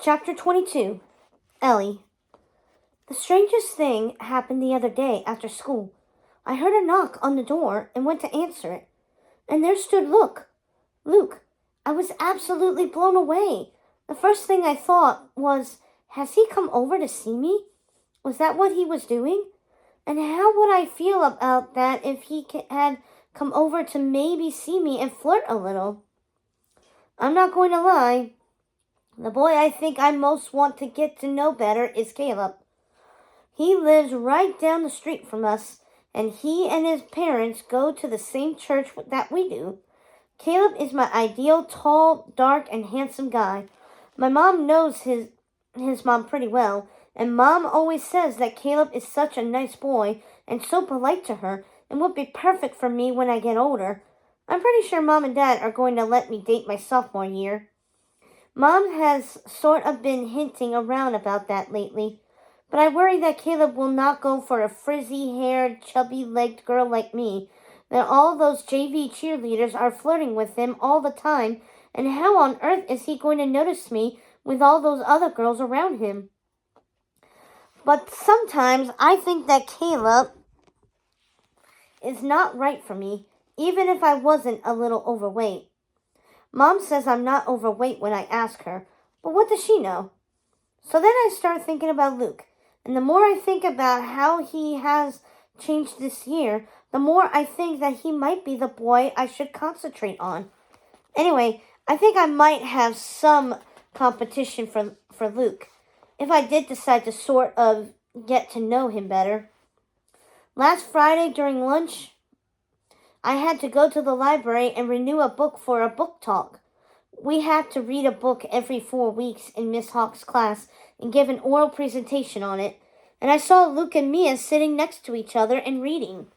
Chapter 22. Ellie. The strangest thing happened the other day after school. I heard a knock on the door and went to answer it. And there stood Luke. I was absolutely blown away. The first thing I thought was, has he come over to see me? Was that what he was doing? And how would I feel about that if he had come over to maybe see me and flirt a little? I'm not going to lie. The boy I think I most want to get to know better is Caleb. He lives right down the street from us, and he and his parents go to the same church that we do. Caleb is my ideal tall, dark, and handsome guy. My mom knows his mom pretty well, and Mom always says that Caleb is such a nice boy and so polite to her and would be perfect for me when I get older. I'm pretty sure Mom and Dad are going to let me date my sophomore year. Mom has sort of been hinting around about that lately, but I worry that Caleb will not go for a frizzy-haired, chubby-legged girl like me, that all those JV cheerleaders are flirting with him all the time, and how on earth is he going to notice me with all those other girls around him? But sometimes I think that Caleb is not right for me, even if I wasn't a little overweight. Mom says I'm not overweight when I ask her, but what does she know? So then I start thinking about Luke, and the more I think about how he has changed this year, the more I think that he might be the boy I should concentrate on. Anyway, I think I might have some competition for Luke, if I did decide to sort of get to know him better. Last Friday during lunch, I had to go to the library and renew a book for a book talk. We have to read a book every 4 weeks in Miss Hawk's class and give an oral presentation on it, and I saw Luke and Mia sitting next to each other and reading.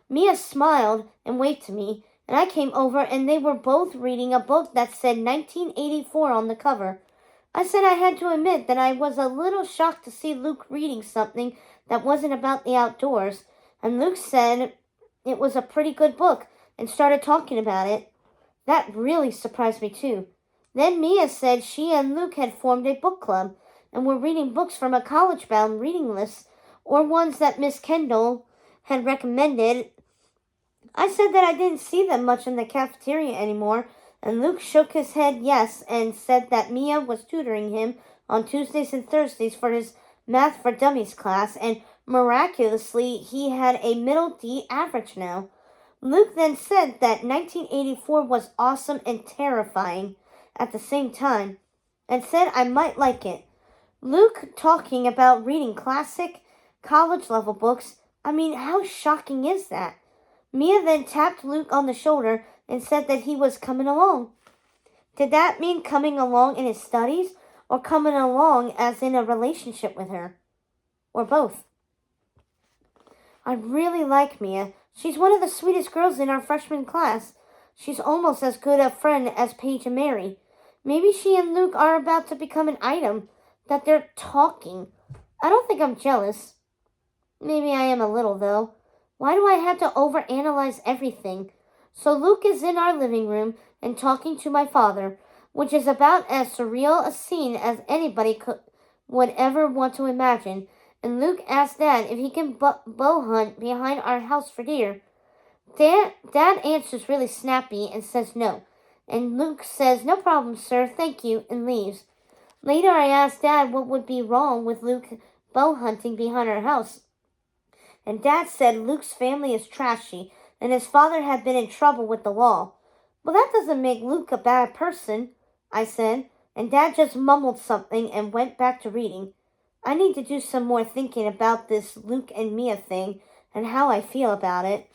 Mia smiled and waved to me, and I came over and they were both reading a book that said 1984 on the cover. I said I had to admit that I was a little shocked to see Luke reading something that wasn't about the outdoors, and Luke said it was a pretty good book and started talking about it. That really surprised me too. Then Mia said she and Luke had formed a book club and were reading books from a college-bound reading list or ones that Miss Kendall had recommended. I said that I didn't see them much in the cafeteria anymore, and Luke shook his head yes and said that Mia was tutoring him on Tuesdays and Thursdays for his Math for Dummies class, and miraculously, he had a middle D average now. Luke then said that 1984 was awesome and terrifying at the same time, and said I might like it. Luke talking about reading classic, college-level books, I mean, how shocking is that? Mia then tapped Luke on the shoulder and said that he was coming along. Did that mean coming along in his studies, or coming along as in a relationship with her? Or both? I really like Mia. She's one of the sweetest girls in our freshman class. She's almost as good a friend as Paige and Mary. Maybe she and Luke are about to become an item, that they're talking. I don't think I'm jealous. Maybe I am a little, though. Why do I have to overanalyze everything? So Luke is in our living room and talking to my father, which is about as surreal a scene as anybody would ever want to imagine. And Luke asks Dad if he can bow hunt behind our house for deer. Dad answers really snappy and says no. And Luke says, "No problem, sir, thank you," and leaves. Later I asked Dad what would be wrong with Luke bow hunting behind our house. And Dad said Luke's family is trashy, and his father had been in trouble with the law. Well, that doesn't make Luke a bad person, I said, and Dad just mumbled something and went back to reading. I need to do some more thinking about this Luke and Mia thing and how I feel about it.